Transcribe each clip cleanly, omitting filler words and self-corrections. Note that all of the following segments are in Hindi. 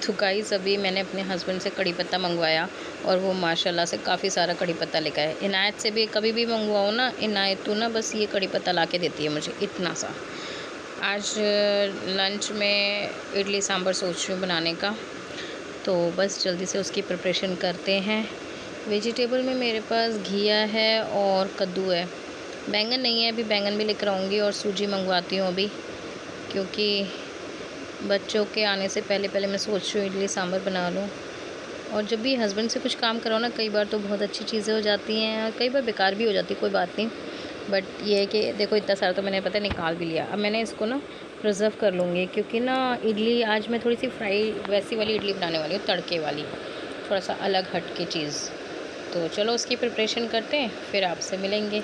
तो गाइस अभी मैंने अपने हस्बैंड से कड़ी पत्ता मंगवाया और वो माशाल्लाह से काफ़ी सारा कड़ी पत्ता लेकर आए। इनायत से भी कभी भी मंगवाओ ना, इनायत तो ना बस ये कड़ी पत्ता ला के देती है मुझे इतना सा। आज लंच में इडली सांभर सोच रही हूँ बनाने का, तो बस जल्दी से उसकी प्रिपरेशन करते हैं। वेजिटेबल में मेरे पास घिया है और कद्दू है, बैंगन नहीं है। अभी बैंगन भी लेकर आऊँगी और सूजी मंगवाती हूँ अभी, क्योंकि बच्चों के आने से पहले पहले मैं सोच रही हूँ इडली सांभर बना लूँ। और जब भी हस्बैंड से कुछ काम कराओ ना, कई बार तो बहुत अच्छी चीज़ें हो जाती हैं और कई बार बेकार भी हो जाती है, कोई बात नहीं। बट ये है कि देखो इतना सारा तो मैंने पता निकाल भी लिया। अब मैंने इसको ना प्रिजर्व कर लूँगी, क्योंकि ना इडली आज मैं थोड़ी सी फ्राई वैसी वाली इडली बनाने वाली हूँ, तड़के वाली, थोड़ा सा अलग हट के चीज़। तो चलो उसकी प्रिपरेशन करते हैं, फिर आपसे मिलेंगे।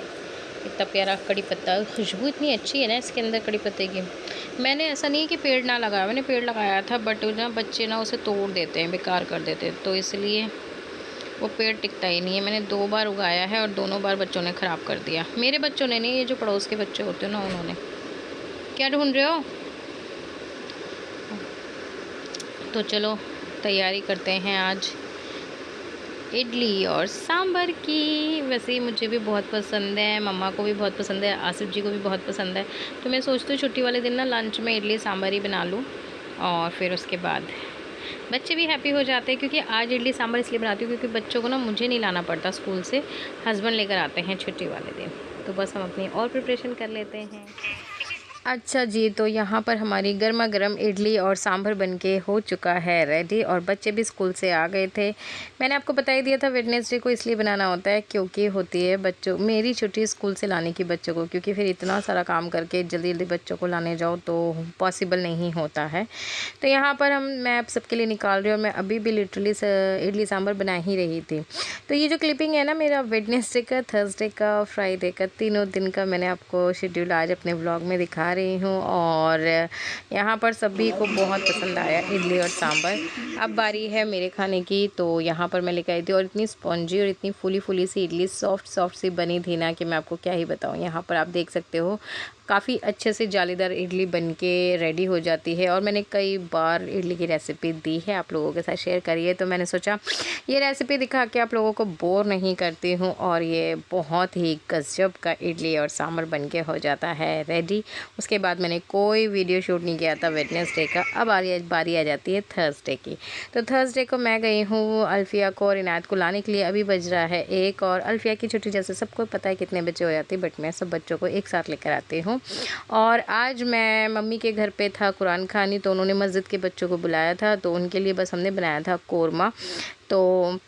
इतना प्यारा कड़ी पत्ता, खुशबू इतनी अच्छी है ना इसके अंदर कड़ी पत्ते की। मैंने ऐसा नहीं है कि पेड़ ना लगाया, मैंने पेड़ लगाया था, बट ना बच्चे ना उसे तोड़ देते हैं, बेकार कर देते हैं, तो इसलिए वो पेड़ टिकता ही नहीं है। मैंने 2 बार उगाया है और दोनों बार बच्चों ने ख़राब कर दिया। मेरे बच्चों ने नहीं, ये जो पड़ोस के बच्चे होते हैं ना, उन्होंने। क्या ढूंढ रहे हो? तो चलो तैयारी करते हैं आज इडली और सांभर की। वैसे ही मुझे भी बहुत पसंद है, मम्मा को भी बहुत पसंद है, आसिफ जी को भी बहुत पसंद है। तो मैं सोचती हूँ छुट्टी वाले दिन ना लंच में इडली सांभर ही बना लूँ, और फिर उसके बाद बच्चे भी हैप्पी हो जाते हैं। क्योंकि आज इडली सांभर इसलिए बनाती हूँ क्योंकि बच्चों को ना मुझे नहीं लाना पड़ता स्कूल से, हस्बैंड लेकर आते हैं छुट्टी वाले दिन। तो बस हम अपनी और प्रिपरेशन कर लेते हैं। अच्छा जी, तो यहाँ पर हमारी गर्मा गर्म इडली और सांभर बनके हो चुका है रेडी, और बच्चे भी स्कूल से आ गए थे। मैंने आपको बता ही दिया था वेडनेसडे को इसलिए बनाना होता है क्योंकि होती है बच्चों मेरी छुट्टी स्कूल से लाने की बच्चों को, क्योंकि फिर इतना सारा काम करके जल्दी जल्दी बच्चों को लाने जाओ तो पॉसिबल नहीं होता है। तो यहाँ पर मैं आप सबके लिए निकाल रही हूँ, और मैं अभी भी लिटरली इडली सांभर बना ही रही थी। तो ये जो क्लिपिंग है ना, मेरा वेडनेसडे का, थर्सडे का, फ्राइडे का, तीनों दिन का मैंने आपको शेड्यूल आज अपने व्लॉग में दिखा रही हूँ। और यहाँ पर सभी को बहुत पसंद आया इडली और सांभर। अब बारी है मेरे खाने की, तो यहाँ पर मैं लेकर आई थी, और इतनी स्पॉन्जी और इतनी फूली फूली सी इडली, सॉफ्ट सॉफ्ट सी बनी थी ना कि मैं आपको क्या ही बताऊँ। यहाँ पर आप देख सकते हो काफ़ी अच्छे से जालीदार इडली बनके रेडी हो जाती है। और मैंने कई बार इडली की रेसिपी दी है, आप लोगों के साथ शेयर करिए, तो मैंने सोचा ये रेसिपी दिखा के आप लोगों को बोर नहीं करती हूँ। और ये बहुत ही गजब का इडली और सांभर बनके हो जाता है रेडी। उसके बाद मैंने कोई वीडियो शूट नहीं किया था वेडनेसडे का। अब बारी आ जाती है थर्सडे की। तो थर्सडे को मैं गई हूँ अल्फिया को और इनायत को लाने के लिए। अभी बज रहा है 1, और अल्फिया की छुट्टी जैसे सबको पता है कितने बजे हो जाती है, बट मैं सब बच्चों को एक साथ लेकर आती हूँ। और आज मैं मम्मी के घर पे था कुरान खानी, तो उन्होंने मस्जिद के बच्चों को बुलाया था, तो उनके लिए बस हमने बनाया था कोरमा। तो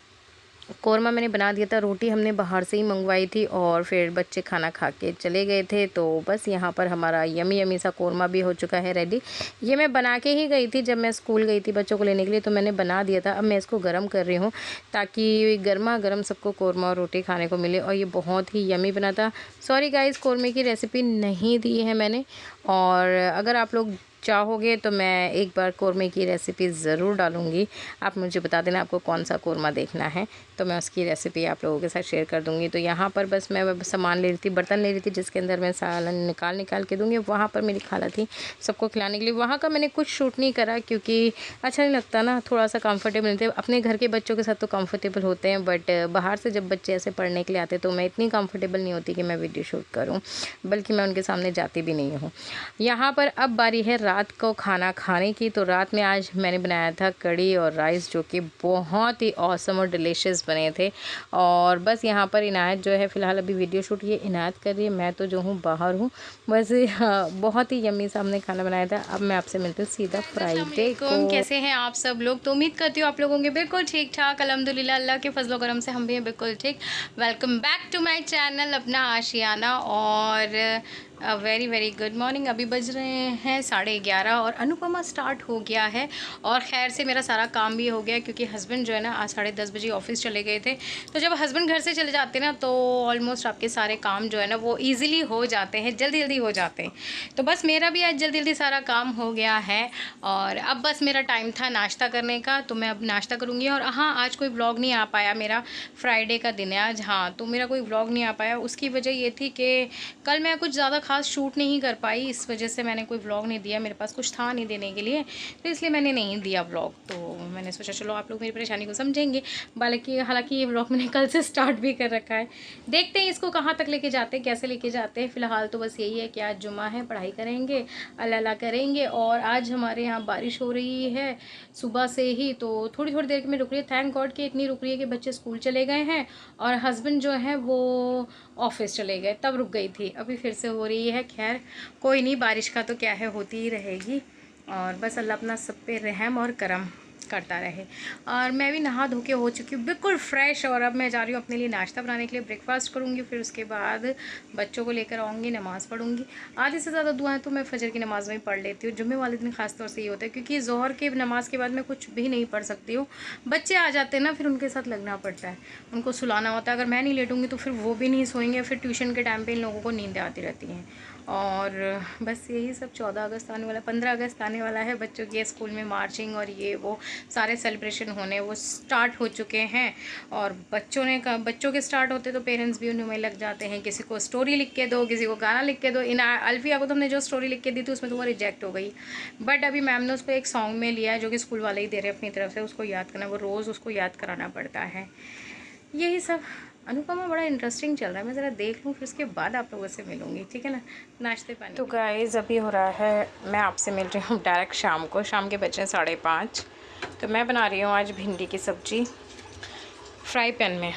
कोरमा मैंने बना दिया था, रोटी हमने बाहर से ही मंगवाई थी, और फिर बच्चे खाना खा के चले गए थे। तो बस यहाँ पर हमारा यमी यमी सा कोरमा भी हो चुका है रेडी। ये मैं बना के ही गई थी जब मैं स्कूल गई थी बच्चों को लेने के लिए, तो मैंने बना दिया था। अब मैं इसको गर्म कर रही हूँ ताकि गर्मा गर्म सबको कोरमा और रोटी खाने को मिले, और ये बहुत ही यमी बना था। सॉरी गाइस, कोरमे की रेसिपी नहीं दी है मैंने, और अगर आप लोग चाहोगे तो मैं एक बार कोरमे की रेसिपी ज़रूर डालूँगी। आप मुझे बता देना आपको कौन सा कोरमा देखना है, तो मैं उसकी रेसिपी आप लोगों के साथ शेयर कर दूँगी। तो यहाँ पर बस मैं सामान ले रही थी, बर्तन ले रही थी जिसके अंदर मैं सालन निकाल के दूँगी। वहाँ पर मेरी खाला थी सबको खिलाने के लिए। वहाँ का मैंने कुछ शूट नहीं करा क्योंकि अच्छा नहीं लगता ना, थोड़ा सा कंफर्टेबल नहीं थे। अपने घर के बच्चों के साथ तो कंफर्टेबल होते हैं, बट बाहर से जब बच्चे ऐसे पढ़ने के लिए आते तो मैं इतनी कंफर्टेबल नहीं होती कि मैं वीडियो शूट करूँ, बल्कि मैं उनके सामने जाती भी नहीं हूँ। यहाँ पर अब बारी है रात को खाना खाने की। तो रात में आज मैंने बनाया था कड़ी और राइस, जो कि बहुत ही ऑसम और डिलीशियस बने थे। और बस यहाँ पर इनायत जो है फ़िलहाल अभी वीडियो शूट ये इनायत कर रही है, मैं तो जो हूँ बाहर हूँ। बस बहुत ही यम्मी सा हमने खाना बनाया था। अब मैं आपसे मिलती हूँ सीधा फ्राइडे को। कैसे हैं आप सब लोग? तो उम्मीद करती हूँ आप लोगों के बिल्कुल ठीक ठाक, अल्हम्दुलिल्लाह, अल्लाह के फजलो करम से हम भी हैं बिल्कुल ठीक। Welcome back to my channel अपना आशियाना, और वेरी वेरी गुड मॉर्निंग। अभी बज रहे हैं 11:30 और अनुपमा स्टार्ट हो गया है। और खैर से मेरा सारा काम भी हो गया, क्योंकि हस्बैंड जो है ना आज 10:30 बजे ऑफिस चले गए थे। तो जब हस्बैंड घर से चले जाते हैं ना, तो ऑलमोस्ट आपके सारे काम जो है ना वो ईज़िली हो जाते हैं, जल्दी जल्दी हो जाते हैं। तो बस मेरा भी आज जल्दी जल्दी सारा काम हो गया है, और अब बस मेरा टाइम था नाश्ता करने का, तो मैं अब नाश्ता करूँगी। और हाँ, आज कोई व्लॉग नहीं आ पाया, मेरा फ्राइडे का दिन है आज। हाँ, तो मेरा कोई व्लॉग नहीं आ पाया, उसकी वजह ये थी कि कल मैं कुछ ज़्यादा खास शूट नहीं कर पाई, इस वजह से मैंने कोई व्लॉग नहीं दिया। मेरे पास कुछ था नहीं देने के लिए, तो इसलिए मैंने नहीं दिया व्लॉग। तो हमने सोचा चलो आप लोग मेरी परेशानी को समझेंगे। हालांकि ये व्लॉग मैंने कल से स्टार्ट भी कर रखा है। देखते हैं इसको कहाँ तक लेके जाते हैं, कैसे लेके जाते हैं। फ़िलहाल तो बस यही है कि आज जुम्मा है, पढ़ाई करेंगे, अल्लाह करेंगे। और आज हमारे यहाँ बारिश हो रही है सुबह से ही, तो थोड़ी थोड़ी देर में रुक रही है। थैंक गॉड कि इतनी रुक रही है कि बच्चे स्कूल चले गए हैं और हस्बैंड जो है वो ऑफिस चले गए, तब रुक गई थी। अभी फिर से हो रही है। खैर कोई नहीं, बारिश का तो क्या है, होती ही रहेगी। और बस अल्लाह अपना सब पे रहम और करम करता रहे। और मैं भी नहा धो के हो चुकी हूँ बिल्कुल फ्रेश। और अब मैं जा रही हूँ अपने लिए नाश्ता बनाने के लिए, ब्रेकफास्ट करूँगी। फिर उसके बाद बच्चों को लेकर आऊँगी, नमाज़ पढ़ूँगी। आधे से ज़्यादा दुआएं तो मैं फजर की नमाज़ में ही पढ़ लेती हूँ। जुम्मे वाले दिन खास तौर से ये होता है क्योंकि ज़ोहर के नमाज़ के बाद मैं कुछ भी नहीं पढ़ सकती हूँ। बच्चे आ जाते हैं ना, फिर उनके साथ लगना पड़ता है, उनको सुलाना होता है। अगर मैं नहीं लेटूँगी तो फिर वो भी नहीं सोएंगे। फिर ट्यूशन के टाइम पर इन लोगों को नींद आती रहती हैं। और बस यही सब। 14 अगस्त आने वाला, 15 अगस्त आने वाला है। बच्चों के स्कूल में मार्चिंग और ये वो सारे सेलिब्रेशन होने वो स्टार्ट हो चुके हैं। और बच्चों के स्टार्ट होते तो पेरेंट्स भी उनमें लग जाते हैं। किसी को स्टोरी लिख के दो, किसी को गाना लिख के दो। अल्फिया को तो हमने जो स्टोरी लिख के दी थी उसमें तो वो रिजेक्ट हो गई। बट अभी मैम ने उसको एक सॉन्ग में लिया है जो कि स्कूल वाले ही दे रहे हैं अपनी तरफ से। उसको याद करना, वो रोज़ उसको याद कराना पड़ता है। यही सब। अनुपमा बड़ा इंटरेस्टिंग चल रहा है। मैं ज़रा देख लूँ, फिर उसके बाद आप लोगों से मिलूँगी, ठीक है ना, नाश्ते पानी। तो गाइस अभी हो रहा है, मैं आपसे मिल रही हूँ डायरेक्ट शाम को। शाम के बजे 5:30। तो मैं बना रही हूँ आज भिंडी की सब्ज़ी फ्राई पैन में।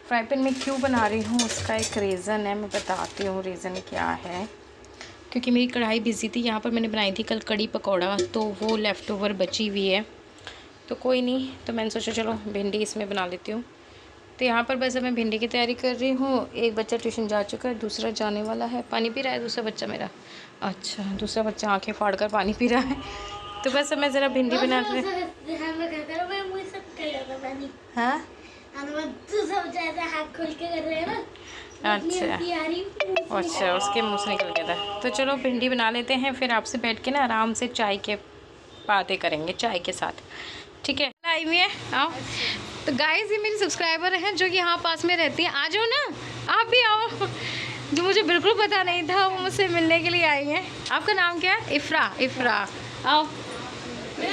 फ्राई पैन में क्यों बना रही हूँ उसका एक रीज़न है, मैं बताती हूँ रीज़न क्या है। क्योंकि मेरी कढ़ाई बिजी थी। यहाँ पर मैंने बनाई थी कल कड़ी पकौड़ा, तो वो लेफ़्ट ओवर बची हुई है। तो कोई नहीं, तो मैंने सोचा चलो भिंडी इसमें बना लेती हूँ। तो यहाँ पर बस मैं भिंडी की तैयारी कर रही हूँ। एक बच्चा ट्यूशन जा चुका है, दूसरा जाने वाला है। पानी पी रहा है दूसरा बच्चा मेरा। अच्छा, दूसरा बच्चा आंखें फाड़ कर पानी पी रहा है। तो बस मैं ज़रा भिंडी बना कर। हाँ अच्छा, उसके मुँह से निकल गया था। तो चलो भिंडी बना लेते हैं, फिर आपसे बैठ के ना आराम से चाय के बातें करेंगे चाय के साथ, ठीक है। आई हुई है, आओ। तो गाइस ये मेरी सब्सक्राइबर हैं जो कि यहाँ पास में रहती है। आ जाओ ना, आप भी आओ। जो मुझे बिल्कुल पता नहीं था वो मुझसे मिलने के लिए आई हैं। आपका नाम क्या है? इफ़रा। आओ।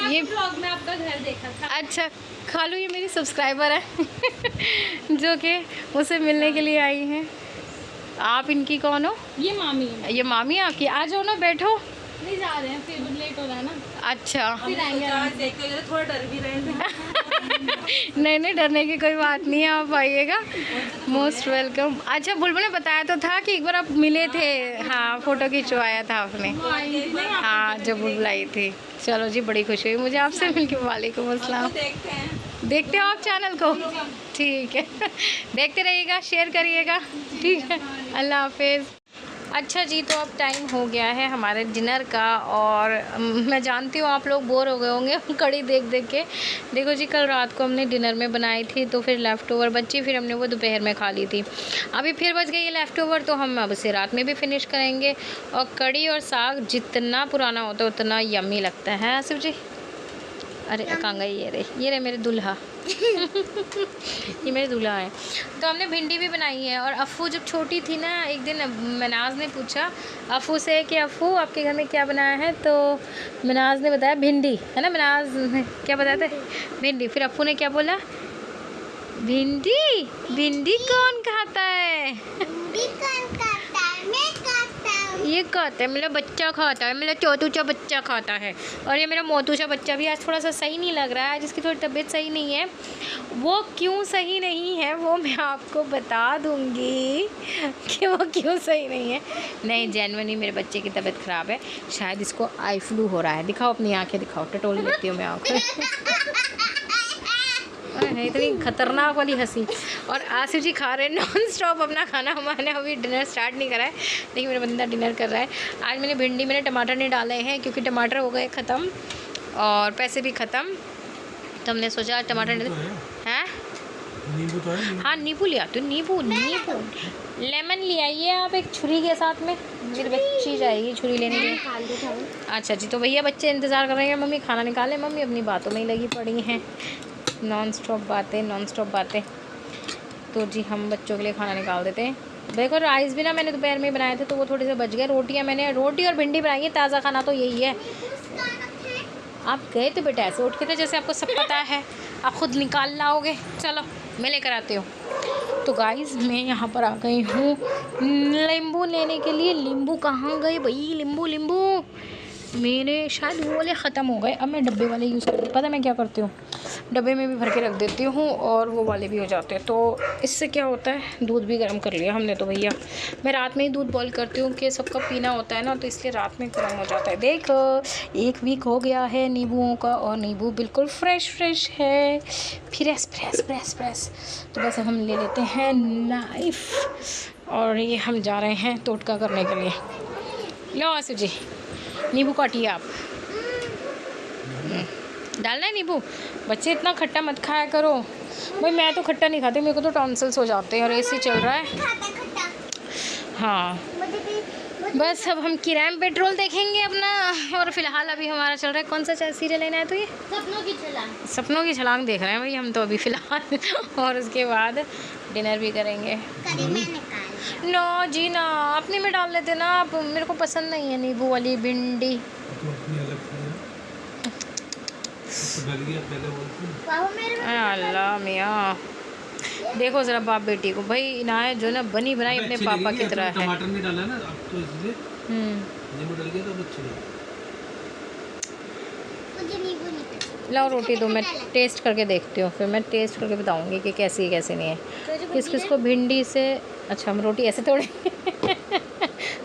ये ब्लॉग में आपका घर देखा था। अच्छा, खालू ये मेरी सब्सक्राइबर है जो कि मुझसे मिलने के लिए आई हैं। आप इनकी कौन हो? ये मामी है। ये मामी आपकी? आ जाओ ना, बैठो। नहीं जा रहे हैं, फिर लेट हो रहा है ना। अच्छा, फिर आएंगे। थोड़ा डर भी रहे। नहीं डरने की कोई बात नहीं है, आप आइएगा, मोस्ट वेलकम। अच्छा, बुलबुल ने बताया तो था कि एक बार आप मिले थे। हाँ, फ़ोटो खिंचवाया था आपने। हाँ, जब बुलबुल आई थी। चलो जी, बड़ी खुशी हुई मुझे आपसे मिलकर। वालेकुम अस्सलाम। देखते हो आप चैनल को? ठीक है, देखते रहिएगा, शेयर करिएगा, ठीक है। अल्लाह हाफिज़। अच्छा जी, तो अब टाइम हो गया है हमारे डिनर का। और मैं जानती हूँ आप लोग बोर हो गए होंगे कड़ी देख के। देखो जी, कल रात को हमने डिनर में बनाई थी, तो फिर लेफ़्ट ओवर बची, फिर हमने वो दोपहर में खा ली थी। अभी फिर बच गई है लेफ़्ट ओवर, तो हम अब इसे रात में भी फिनिश करेंगे। और कड़ी और साग जितना पुराना होता है उतना यम्मी लगता है। आसिफ जी, अरे कहाँ गई? ये रे मेरे दूल्हा। ये मेरे दूल्हा है। तो हमने भिंडी भी बनाई है। और अफ़ू जब छोटी थी ना, एक दिन मनाज ने पूछा अफ़ू से कि अफ़ू आपके घर में क्या बनाया है, तो मनाज ने बताया भिंडी, है ना। मनाज ने क्या बताया था? भिंडी। फिर अफ़ू ने क्या बोला? भिंडी कौन खाता है? ये खाता है, मेरा बच्चा खाता है, मेरा चौतूचा बच्चा खाता है। और ये मेरा मोतूचा बच्चा भी आज थोड़ा सा सही नहीं लग रहा है, जिसकी थोड़ी तबीयत सही नहीं है। वो क्यों सही नहीं है वो मैं आपको बता दूंगी कि वो क्यों सही नहीं है। नहीं, जेन्युइनली मेरे बच्चे की तबीयत ख़राब है, शायद इसको आई फ्लू हो रहा है। दिखाओ अपनी आँखें दिखाओ, टटोल लेती हूँ मैं आँखें। इतनी खतरनाक वाली हंसी। और आसिफ जी खा रहे हैं नॉन स्टॉप अपना खाना। हमारे अभी डिनर स्टार्ट नहीं करा है, लेकिन मेरा बंदा डिनर कर रहा है। आज मैंने भिंडी में टमाटर नहीं डाले हैं क्योंकि टमाटर हो गए ख़त्म और पैसे भी ख़त्म, तो हमने सोचा टमाटर नहीं हैं। नींबू तो है? हाँ, नींबू ले आती हूँ। नींबू लेमन ले आइए आप एक छुरी के साथ में। मेरी बच्ची जाएगी छुरी लेने के लिए। अच्छा जी, तो भैया बच्चे इंतज़ार कर रहे हैं मम्मी खाना निकाले। मम्मी अपनी बातों में ही लगी पड़ी हैं, नॉन स्टॉप बातें। तो जी हम बच्चों के लिए खाना निकाल देते हैं। देखो राइस भी ना मैंने दोपहर में बनाए थे, तो वो थोड़े से बच गए। रोटी और भिंडी बनाई है। ताज़ा खाना तो यही है। आप गए थे बेटा ऐसे उठ के थे जैसे आपको सब पता है, आप खुद निकाल लाओगे। चलो मैं लेकर आती हूँ। तो गाइस मैं यहाँ पर आ गई हूँ नींबू लेने के लिए। नींबू कहाँ गए भाई? नींबू मेरे शायद वो वाले ख़त्म हो गए। अब मैं डब्बे वाले यूज़ करती हूँ। पता मैं क्या करती हूँ, डब्बे में भी भर के रख देती हूँ और वो वाले भी हो जाते हैं। तो इससे क्या होता है, दूध भी गर्म कर लिया हमने तो भैया। मैं रात में ही दूध बॉईल करती हूँ कि सबका पीना होता है ना, तो इसलिए रात में गर्म हो जाता है। देखो 1 वीक हो गया है नींबुओं का और नींबू बिल्कुल फ्रेश है, फ्रेश। तो बस हम ले लेते हैं नाइफ़ और ये हम जा रहे हैं टोटका करने के लिए। लो आसू जी नींबू काटिए आप। डालना है नींबू। बच्चे इतना खट्टा मत खाया करो भाई। मैं तो खट्टा नहीं खाती, मेरे को तो टॉन्सिल्स हो जाते हैं और एसी चल रहा है। हाँ बस अब हम किराए पेट्रोल देखेंगे अपना। और फिलहाल अभी हमारा चल रहा है कौन सा सीरियल लेना है, तो ये सपनों की छलांग देख रहे हैं भाई हम तो अभी फ़िलहाल। और उसके बाद डिनर भी करेंगे। नो जी ना, अपने में डाल लेते ना आप, मेरे को पसंद नहीं है नींबू वाली भिंडी। अल्लाह मियाँ, देखो ज़रा बाप बेटी को भाई। इनायत जो ना बनी बनाई अपने पापा की तरह है। टमाटर नहीं डाला ना अब तो इसलिए नींबू डाल के तो अच्छी है। लाओ रोटी दो, मैं टेस्ट करके देखती हूँ, फिर मैं टेस्ट करके बताऊँगी कि कैसी है कैसी नहीं है। किस को भिंडी से। अच्छा हम रोटी ऐसे तोड़ेंगे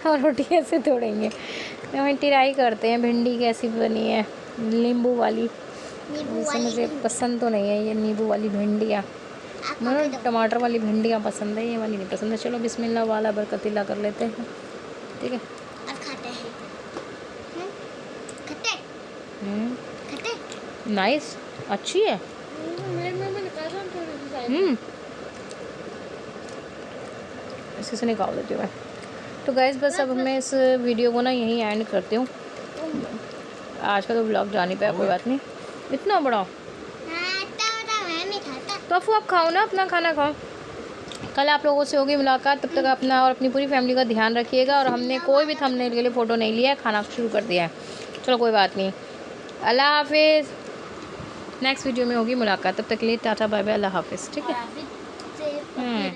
और रोटी ऐसे तोड़ेंगे। हम ट्राई करते हैं भिंडी कैसी बनी है नींबू वाली। वैसे मुझे पसंद तो नहीं है ये नींबू वाली भिंडियाँ, मुझे टमाटर वाली भिंडियाँ पसंद है, ये वाली नहीं पसंद है। चलो बिस्मिल्लाह वाला बरकतिल्ला कर लेते हैं, ठीक है। नाइस, अच्छी है। इसी से निकाल देती हूँ मैं। तो गाइस बस अब मैं इस वीडियो को ना यहीं एंड करती हूँ। आज का तो ब्लॉग जा नहीं पाया, कोई बात नहीं। इतना बड़ा तो अफू आप खाओ ना, अपना खाना खाओ। कल आप लोगों से होगी मुलाकात, तब तक अपना और अपनी पूरी फैमिली का ध्यान रखिएगा। और हमने कोई भी थंबनेल के लिए फ़ोटो नहीं लिया है, खाना शुरू कर दिया है। चलो कोई बात नहीं, अल्लाह हाफिज़। नेक्स्ट वीडियो में होगी मुलाकात, तब तक के लिए टाटा बाय बाय, अल्लाह हाफिज़, ठीक है।